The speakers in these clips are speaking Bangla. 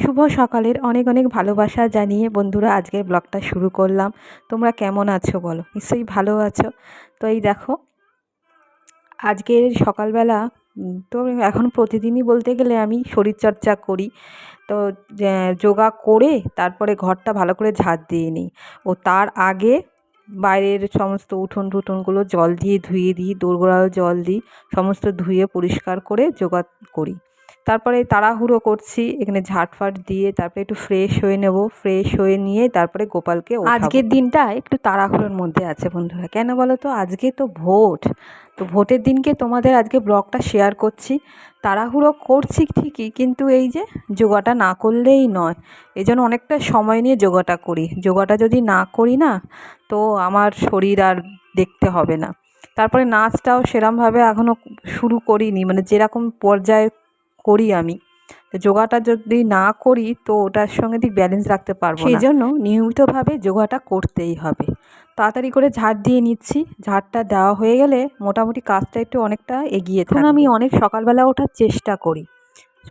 শুভ সকালের অনেক অনেক ভালোবাসা জানিয়ে বন্ধুরা আজকের ব্লগটা শুরু করলাম। তোমরা কেমন আছো বলো? নিশ্চয়ই ভালো আছো। তো এই দেখো আজকের সকালবেলা তো এখন প্রতিদিনই বলতে গেলে আমি শরীরচর্চা করি। তো যোগা করে তারপরে ঘরটা ভালো করে ঝাড় দিয়ে নিই। ও তার আগে বাইরের সমস্ত উঠোন টুঠোনগুলো জল দিয়ে ধুয়ে দিই, দোরগোড়াও জল দিই, সমস্ত ধুয়ে পরিষ্কার করে যোগা করি। তারপরে তাড়াহুড়ো করছি, এখানে ঝাঁটফাট দিয়ে তারপরে একটু ফ্রেশ হয়ে নেব। ফ্রেশ হয়ে নিয়ে তারপরে গোপালকে ওঠাবো। আজকের দিনটা একটু তাড়াহুড়োর মধ্যে আছে বন্ধুরা। কেন বলো তো? আজকে তো ভোট। তো ভোটের দিনকে তোমাদের আজকে ব্লগটা শেয়ার করছি। তাড়াহুড়ো করছি ঠিকই, কিন্তু এই যে যোগাটা না করলেই নয়। এই জন্য অনেকটা সময় নিয়ে যোগাটা করি। যোগাটা যদি না করি না, তো আমার শরীর আর দেখতে হবে না। তারপরে নাচটাও সেরমভাবে এখনও শুরু করিনি, মানে যেরকম পর্যায়ে করি আমি। তো যোগাটা যদি না করি তো ওটার সঙ্গে ঠিক ব্যালেন্স রাখতে পারবো না। সেই জন্য নিয়মিতভাবে যোগাটা করতেই হবে। তাড়াতাড়ি করে ঝাড় দিয়ে নিচ্ছি। ঝাড়টা দেওয়া হয়ে গেলে মোটামুটি কাজটা একটু অনেকটা এগিয়ে থাকবে। এখন আমি অনেক সকালবেলা ওঠার চেষ্টা করি।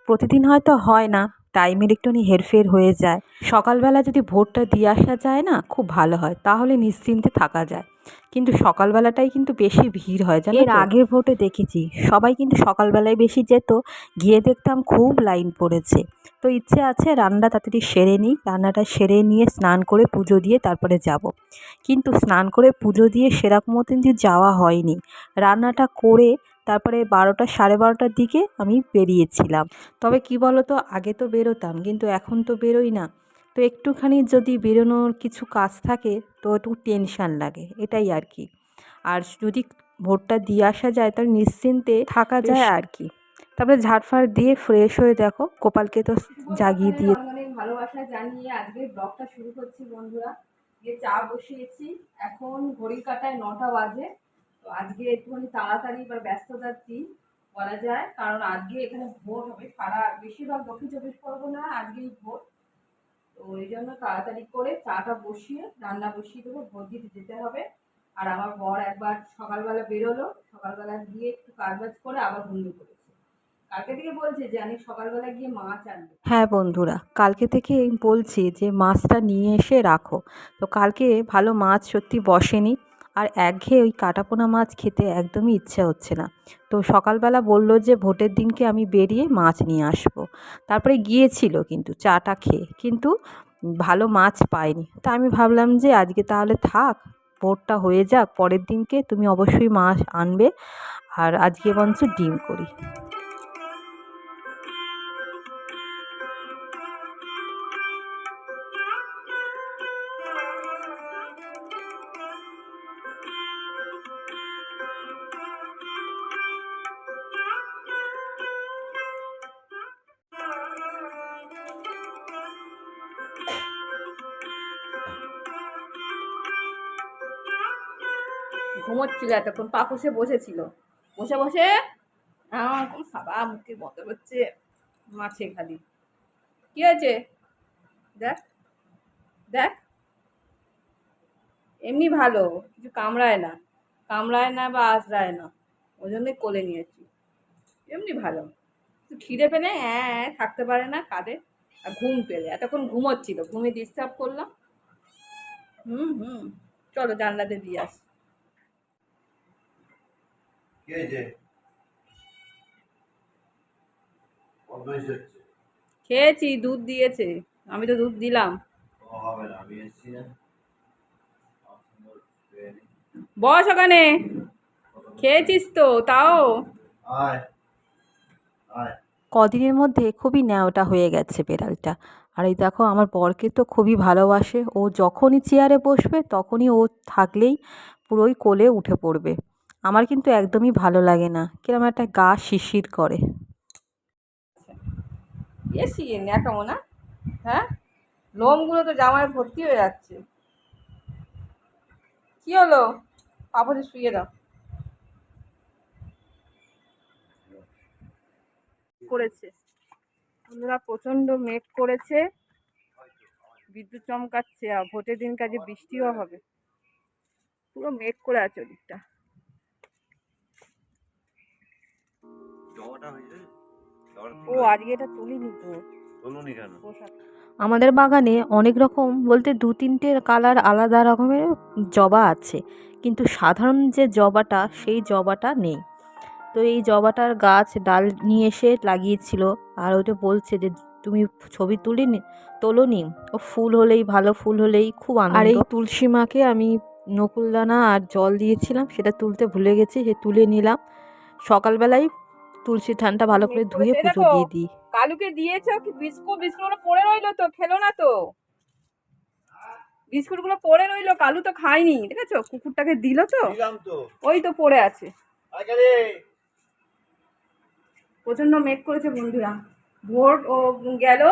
প্রতিদিন হয়তো হয় না, টাইমের একটুখানি হেরফের হয়ে যায়। সকালবেলা যদি ভোরটা দিয়ে আসা যায় না, খুব ভালো হয়, তাহলে নিশ্চিন্তে থাকা যায়। কিন্তু সকালবেলাটাই কিন্তু বেশি ভিড় হয় জানো তো। এর আগের ভোটে দেখেছি সবাই কিন্তু সকালবেলায় বেশি যেত, গিয়ে দেখতাম খুব লাইন পড়েছে। তো ইচ্ছে আছে রান্নাটা তাড়াতাড়ি সেরে নিই, রান্নাটা সেরে নিয়ে স্নান করে পুজো দিয়ে তারপরে যাব। কিন্তু স্নান করে পুজো দিয়ে সেরকম মতন যে যাওয়া হয়নি। রান্নাটা করে তারপরে 12টা সাড়ে 12টার দিকে আমি বেরিয়েছিলাম। তবে কি বলো তো, আগে তো বেরোতাম, কিন্তু এখন তো বেরোই না। তো একটুখানি যদি বেরোনোর কিছু কাজ থাকে তো একটু টেনশান লাগে, এটাই আর কি। আর যদি ভোটটা দিয়ে আসা যায় তাহলে নিশ্চিন্তে থাকা যায় আর কি। তারপরে ঝাড়ফাড় দিয়ে ফ্রেশ হয়ে দেখো গোপালকে তো জাগিয়ে দিয়ে অনেক ভালোবাসা জানিয়ে আজকে ব্লগটা শুরু করছি বন্ধুরা। গিয়ে চা বসিয়েছি, এখন ঘড়ির কাঁটায় 9টা বাজে। তো আজকে একটুখানি তাড়াতাড়ি বা ব্যস্ততার দিন বলা যায়, কারণ আজকে এখানে ভোট হবে। সারা বেশিরভাগ দক্ষিণ চব্বিশ পরগনা আজকেই ভোট। তো ওই জন্য তাড়াতাড়ি করে চাটা বসিয়ে রান্না বসিয়ে দেবো, ভোট দিতে যেতে হবে। আর আমার বর একবার সকালবেলা বেরোলো, সকালবেলা গিয়ে একটু কাজবাজ করে আবার ঘুমিয়ে পড়েছে। কালকে থেকে বলছে যে আমি সকালবেলা গিয়ে মাছ আনবো। হ্যাঁ বন্ধুরা, কালকে থেকে বলছি যে মাছটা নিয়ে এসে রাখো। তো কালকে ভালো মাছ সত্যি বসেনি। আর একঘেয়ে ওই কাটাপোনা মাছ খেতে একদমই ইচ্ছে হচ্ছে না। তো সকালবেলা বলল যে ভোটের দিনকে আমি বেরিয়ে মাছ নিয়ে আসবো। তারপরে গিয়েছিল কিন্তু চাটা খেয়ে, কিন্তু ভালো মাছ পাইনি। তা আমি ভাবলাম যে আজকে তাহলে থাক, ভোটটা হয়ে যাক, পরের দিনকে তুমি অবশ্যই মাছ আনবে। আর আজকে বরঞ্চ ডিম করি। ঘুমোচ্ছিল এতক্ষণ, পাপোসে বসেছিল, বসে বসে আমার কোন সাবা মুখে বন্ধ করছে মাছে খালি। কি হয়েছে? দেখ দেখ, এমনি ভালো, কিছু কামড়ায় না, কামড়ায় না বা আঁচড়ায় না, ওই জন্যই কোলে নিয়েছি। এমনি ভালো, খিদে পেলে হ্যাঁ থাকতে পারে না, কাঁদে। আর ঘুম পেলে, এতক্ষণ ঘুমোচ্ছিল, ঘুমিয়ে ডিস্টার্ব করলাম। হুম, চলো জানলাতে দিয়ে আস। খেয়েছি, দুধ দিয়েছে, আমি তো দুধ দিলাম। বস ওখানে, খেয়েছিস তো তাও। কদিনের মধ্যে খুবই ন্যাওটা হয়ে গেছে বেড়ালটা। আর এই দেখো আমার বরকে তো খুবই ভালোবাসে, ও যখনই চেয়ারে বসবে তখনই ও থাকলেই পুরোই কোলে উঠে পড়বে। আমার কিন্তু একদমই ভালো লাগে না, কিরকম একটা গা শিরশির করে। বেশি ন্যাকামো না? হ্যাঁ, লোমগুলো তো জামায় ভর্তি হয়ে যাচ্ছে। কি হলো? পাপড়ে শুয়ে দাও। করেছে বন্ধুরা, প্রচন্ড মেঘ করেছে, বিদ্যুৎ চমকাচ্ছে, আর ভোটের দিন কাজে বৃষ্টিও হবে। পুরো মেঘ করে আছে ওদিকটা। ও আজকে এটা তুলিনি তো, আমাদের বাগানে অনেক রকম বলতে 2-3টে কালার আলাদা রকমের জবা আছে, কিন্তু সাধারণ যে জবাটা সেই জবাটা নেই। তো এই জবাটার গাছ ডাল নিয়ে এসে লাগিয়েছিল, আর ওইটা বলছে যে তুমি ছবি তোলোনি, ও ফুল হলেই ভালো, ফুল হলেই খুব আনন্দ। আর এই তুলসী মাকে আমি নকুলদানা আর জল দিয়েছিলাম, সেটা তুলতে ভুলে গেছি, সে তুলে নিলাম। সকালবেলায় তুলসী থানটা ভালো করে ধুয়ে পুজো দিয়ে দিই। কালুকে দিয়েছো কি বিস্কুট? বিস্কুটগুলো পড়ে রইলো তো, খেলো না তো। বিস্কুটগুলো পড়ে রইলো, কালু তো খায়নি, দেখেছো? কুকুরটাকে দিল তো, ওই তো পড়ে আছে। প্রচন্ড মেঘ করেছে বন্ধুরা। ভোর ও গেল,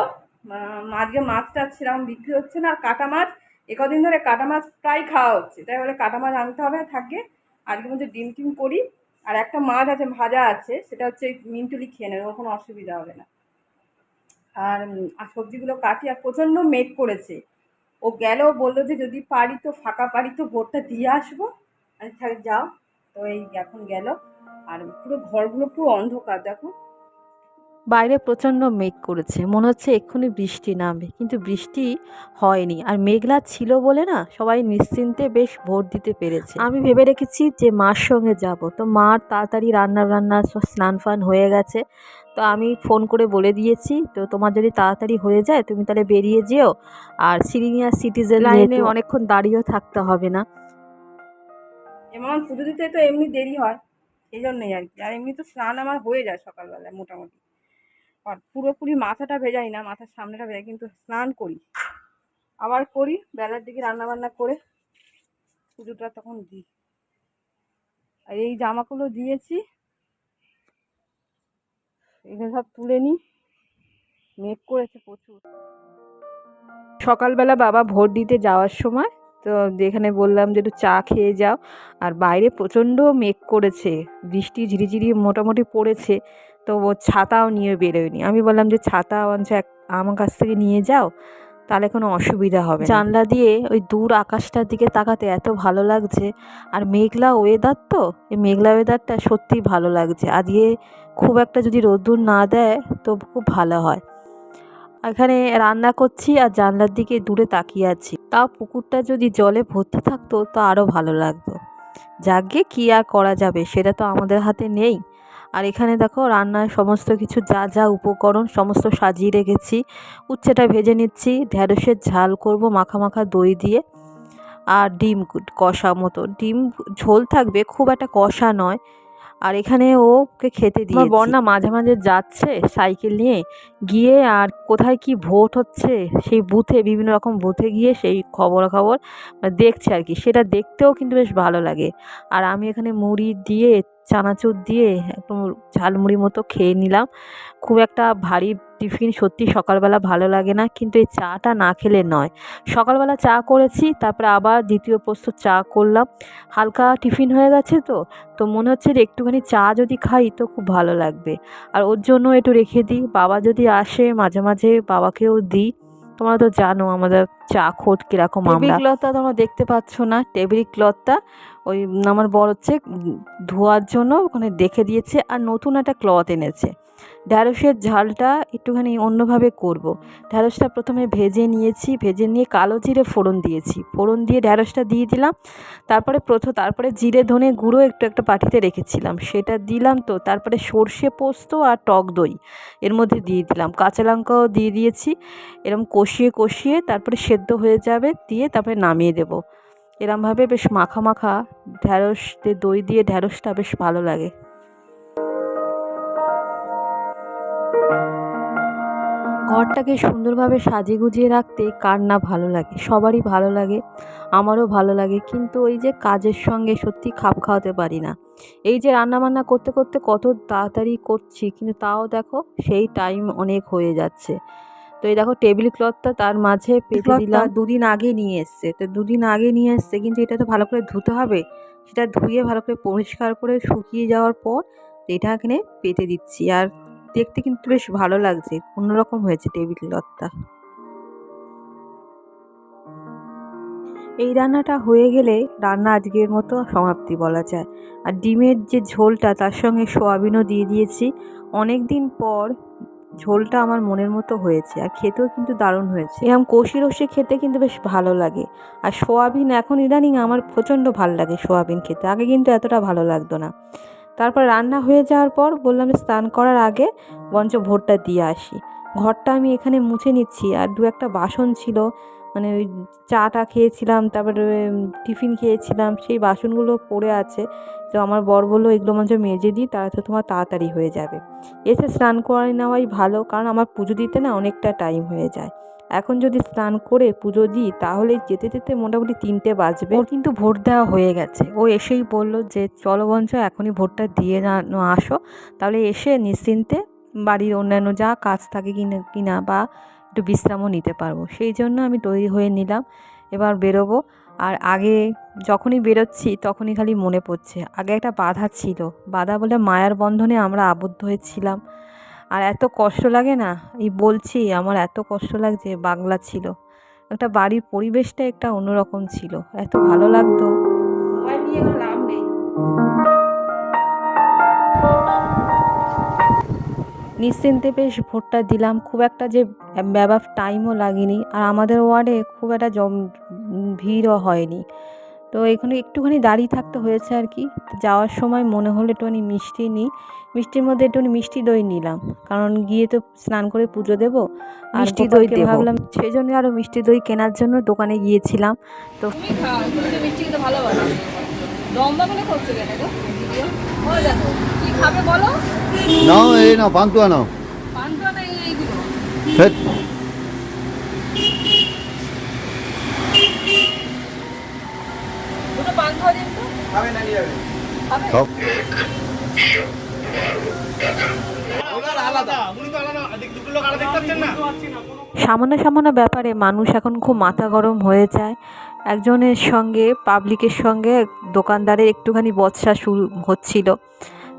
আজকে মাছ টাছ সেরকম বিক্রি হচ্ছে না, আর কাটা মাছ একদিন ধরে কাটা মাছ প্রায় খাওয়া হচ্ছে, তাই বলে কাটা মাছ আনতে হবে থাকে। আজকে মধ্যে ডিম টিম করি, আর একটা মাছ আছে ভাজা আছে, সেটা হচ্ছে মিন্টুলি খেয়ে নেবে, কোনো অসুবিধা হবে না। আর সবজিগুলো কাটি, আর প্রচণ্ড মেঘ করেছে। ও গেল, বললো যে যদি পারি তো ফাঁকা পারি তো ভোরটা দিয়ে আসবো। আমি থাক যাও। তো এই এখন গেল, আর পুরো ঘরগুলো পুরো অন্ধকার দেখো। বাইরে প্রচণ্ড মেঘ করেছে, মনে হচ্ছে এক্ষুনি বৃষ্টি নামবে, কিন্তু বৃষ্টি হয়নি। আর মেঘলা ছিল বলে না সবাই নিশ্চিন্তে বেশ ভোট দিতে পেরেছে। আমি ভেবে রেখেছি যে মার সঙ্গে যাব, তো মার তাড়াতাড়ি রান্না সব স্নান ফান হয়ে গেছে। তো আমি ফোন করে বলে দিয়েছি, তো তোমার যদি তাড়াতাড়ি হয়ে যায় তুমি তাহলে বেরিয়ে যেও, আর সিনিয়র সিটিজেন লাইনে অনেকক্ষণ দাঁড়িয়েও থাকতে হবে না। এমন পুজো দিতে তো এমনি দেরি হয়, এই জন্যই আর কি। আর এমনি তো স্নান আমার হয়ে যায় সকালবেলায় মোটামুটি, আর পুরোপুরি মাথাটা ভেজাই না, মাথার সামনেটা ভেজাই, কিন্তু স্নান করি, আবার করি বেলার দিকে রান্নাবান্না করে পুজোটা তখন দিই। আর এই জামাগুলো দিয়েছি, এগুলো সব তুলে নিই, মেঘ করেছে প্রচুর। সকালবেলা বাবা ভোট দিতে যাওয়ার সময় তো যেখানে বললাম যে একটু চা খেয়ে যাও, আর বাইরে প্রচণ্ড মেঘ করেছে, বৃষ্টি ঝিরিঝিরি মোটামুটি পড়েছে, তো ও ছাতাও নিয়ে বেরোয়নি। আমি বললাম যে ছাতা আমার কাছ থেকে নিয়ে যাও, তাহলে কোনো অসুবিধা হবে না। জানলা দিয়ে ওই দূর আকাশটার দিকে তাকাতে এত ভালো লাগছে, আর মেঘলা ওয়েদার, তো এই মেঘলা ওয়েদারটা সত্যিই ভালো লাগছে। আজকে খুব একটা যদি রোদ্দুর না দেয় তো খুব ভালো হয়। এখানে রান্না করছি আর জানলার দিকে দূরে তাকিয়ে আছি, তাও পুকুরটা যদি জলে ভর্তি থাকতো তো আরও ভালো লাগতো। যাকে কি আর করা যাবে, সেটা তো আমাদের হাতে নেই। আর এখানে দেখো রান্নার সমস্ত কিছু যা যা উপকরণ সমস্ত সাজিয়ে রেখেছি। উচ্ছেটা ভেজে নিচ্ছি, ঢ্যাঁড়সের ঝাল করব মাখা মাখা দই দিয়ে, আর ডিম কষা মতো, ডিম ঝোল থাকবে, খুব একটা কষা নয়। আর এখানে ওকে খেতে দিয়েছি। আমার বর না মাঝে মাঝে যাচ্ছে সাইকেল নিয়ে, গিয়ে আর কোথায় কি ভোট হচ্ছে সেই বুথে, বিভিন্ন রকম বুথে গিয়ে সেই খবর দেখছে আর কি, সেটা দেখতেও কিন্তু বেশ ভালো লাগে। আর আমি এখানে মুড়ি দিয়ে চানাচুর দিয়ে একদম ঝালমুড়ি মতো খেয়ে নিলাম। খুব একটা ভারী টিফিন সত্যি সকালবেলা ভালো লাগে না, কিন্তু এই চাটা না খেলে নয়। সকালবেলা চা করেছি, তারপরে আবার দ্বিতীয় প্রস্তুত চা করলাম, হালকা টিফিন হয়ে গেছে তো মনে হচ্ছে যে একটুখানি চা যদি খাই তো খুব ভালো লাগবে। আর ওর জন্য একটু রেখে দিই, বাবা যদি আসে মাঝে মাঝে বাবাকেও দিই। তোমরা তো জানো আমাদের চা খোট কীরকম। টেবিল ক্লথটা তোমরা দেখতে পাচ্ছ না, টেবিল ক্লথটা ওই আমার বর হচ্ছে ধোয়ার জন্য ওখানে দেখে দিয়েছে, আর নতুন একটা ক্লথ এনেছে। ঢ্যাঁড়সের ঝালটা একটুখানি অন্যভাবে করব। ঢ্যাঁড়সটা প্রথমে ভেজে নিয়েছি, ভেজে নিয়ে কালো জিরে ফোড়ন দিয়েছি, ফোড়ন দিয়ে ঢ্যাঁড়সটা দিয়ে দিলাম। তারপরে জিরে ধনে গুঁড়ো একটু একটা বাটিতে রেখেছিলাম সেটা দিলাম, তো তারপরে সর্ষে পোস্ত আর টক দই এর মধ্যে দিয়ে দিলাম, কাঁচা লঙ্কাও দিয়ে দিয়েছি। এরম কষিয়ে কষিয়ে তারপরে সেদ্ধ হয়ে যাবে, দিয়ে তারপরে নামিয়ে দেব। এরমভাবে বেশ মাখা মাখা ঢ্যাঁড়স দই দিয়ে ঢ্যাঁড়সটা বেশ ভালো লাগে। ঘরটাকে সুন্দরভাবে সাজিয়ে গুজিয়ে রাখতে কার না ভালো লাগে, সবারই ভালো লাগে, আমারও ভালো লাগে, কিন্তু ওই যে কাজের সঙ্গে সত্যি খাপ খাওয়াতে পারি না। এই যে রান্নাবান্না করতে করতে কত তাড়াতাড়ি করছি, কিন্তু তাও দেখো সেই টাইম অনেক হয়ে যাচ্ছে। তো এই দেখো টেবিল ক্লথটা তার মাঝে পেতে দিলাম, দুদিন আগে নিয়ে এসছে, তো দুদিন আগে নিয়ে এসছে, কিন্তু এটা তো ভালো করে ধুতে হবে, সেটা ধুয়ে ভালো করে পরিষ্কার করে শুকিয়ে যাওয়ার পর এটা এখানে পেতে দিচ্ছি। আর দেখতে কিন্তু বেশ ভালো লাগছে, অন্যরকম হয়েছে টেবিল ক্লথটা। এই রান্নাটা হয়ে গেলে রান্না আজকের মতো সমাপ্তি বলা যায়। আর ডিমের যে ঝোলটা তার সঙ্গে সোয়াবিনও দিয়ে দিয়েছি। অনেক দিন পর ঝোলটা আমার মনের মতো হয়েছে, আর খেতেও কিন্তু দারুণ হয়েছে। এরকম কষি রসে খেতে কিন্তু বেশ ভালো লাগে। আর সোয়াবিন এখন ইদানিং আমার প্রচণ্ড ভালো লাগে সোয়াবিন খেতে, আগে কিন্তু এতটা ভালো লাগতো না। তারপর রান্না হয়ে যাওয়ার পর বললাম যে স্নান করার আগে বরঞ্চ ভোরটা দিয়ে আসি। ঘরটা আমি এখানে মুছে নিচ্ছি, আর দু একটা বাসন ছিল, মানে ওই চাটা খেয়েছিলাম, তারপরে টিফিন খেয়েছিলাম, সেই বাসনগুলো পড়ে আছে। তো আমার বর বললো এগুলো মঞ্চ মেজে দিই, তারা তো তোমার তাড়াতাড়ি হয়ে যাবে। এসে স্নান করে নেওয়াই ভালো, কারণ আমার পুজো দিতে না অনেকটা টাইম হয়ে যায়। এখন যদি স্নান করে পুজো দিই তাহলে যেতে যেতে মোটামুটি 3টে বাজবে। ওর কিন্তু ভোট দেওয়া হয়ে গেছে, ও এসেই বললো যে চলো বঞ্চ এখনই ভোটটা দিয়ে আসো, তাহলে এসে নিশ্চিন্তে বাড়ির অন্যান্য যা কাজ থাকে কিনা বা একটু বিশ্রামও নিতে পারবো। সেই জন্য আমি তৈরি হয়ে নিলাম, এবার বেরোবো। আর আগে যখনই বেরোচ্ছি তখনই খালি মনে পড়ছে আগে একটা বাধা ছিল, বাধা বলে মায়ার বন্ধনে আমরা আবদ্ধ হয়েছিলাম। আর এত কষ্ট লাগে না, এই বলছি আমার এত কষ্ট লাগছে। বাংলা ছিল একটা বাড়ির পরিবেশটা একটা অন্যরকম ছিল, এত ভালো লাগতো। মোবাইল নিয়ে কোনো লাভ নেই। নিশ্চিন্তে বেশ ভোটটা দিলাম, খুব একটা যে টাইমও লাগেনি, আর আমাদের ওয়ার্ডে খুব একটা ভিড়ও হয়নি। তো এখানে একটুখানি দাঁড়িয়ে থাকতে হয়েছে আর কি। যাওয়ার সময় মনে হলো একটুখানি মিষ্টি নিই, মিষ্টির মধ্যে একটুখানি মিষ্টি দই নিলাম, কারণ গিয়ে তো স্নান করে পুজো দেবো, আর মিষ্টি দই ভাবলাম, সেই জন্য আরও মিষ্টি দই কেনার জন্য দোকানে গিয়েছিলাম। তো তুমি খাও, তুমি তো মিষ্টি খেতে ভালোবাসো। লম্বা করে করছো কেন গো? ও দেখো কি খাবে বলো? নাও এই নাও পান্তুয়া নাও পান্তুয়া না এইগুলো? হেট, দুটো পান্তুয়া দিন তো। খাবে? খাও। সামান্য সামান্য ব্যাপারে মানুষ এখন খুব মাথা গরম হয়ে যায়। একজনের সঙ্গে পাবলিকের সঙ্গে দোকানদারের একটুখানি বচসা শুরু হচ্ছিল।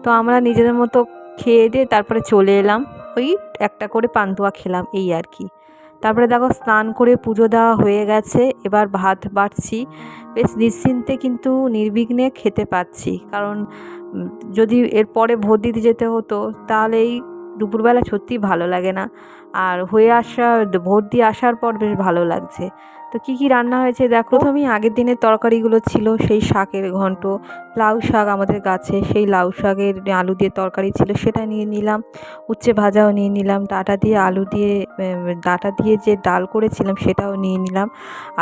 তো আমরা নিজেদের মতো খেয়ে দিয়ে তারপরে চলে এলাম, ওই একটা করে পান্তুয়া খেলাম এই আর কি। তারপরে দেখো স্নান করে পুজো দেওয়া হয়ে গেছে, এবার ভাত বাড়ছি। বেশ নিশ্চিন্তে কিন্তু নির্বিঘ্নে খেতে পাচ্ছি, কারণ যদি এরপরে ভোট দিতে যেতে হতো তাহলে এই দুপুরবেলা সত্যিই ভালো লাগে না। আর ভোট দিয়ে আসার পর বেশ ভালো লাগছে। তো কী কী রান্না হয়েছে দেখো। প্রথমেই আগের দিনের তরকারিগুলো ছিল, সেই শাকের ঘন্ট, লাউ শাক আমাদের গাছে, সেই লাউ শাকের আলু দিয়ে তরকারি ছিল, সেটা নিয়ে নিলাম। উচ্ছে ভাজাও নিয়ে নিলাম, ডাঁটা দিয়ে আলু দিয়ে ডাঁটা দিয়ে যে ডাল করেছিলাম সেটাও নিয়ে নিলাম।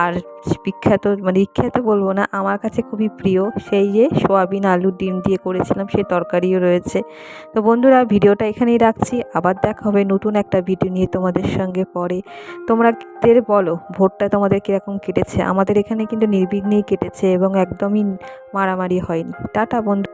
আর বিখ্যাত বলবো না, আমার কাছে খুবই প্রিয় সেই যে সোয়াবিন আলু ডিম দিয়ে করেছিলাম, সেই তরকারিও রয়েছে। তো বন্ধুরা ভিডিওটা এখানেই রাখছি, আবার দেখা হবে নতুন একটা ভিডিও নিয়ে তোমাদের সঙ্গে পরে। তোমরা বলো ভোটটা তোমাদের কীরকম কেটেছে। আমাদের এখানে কিন্তু নির্বিঘ্নেই কেটেছে এবং একদমই মারামারি হয়নি। টাটা বন্ধু।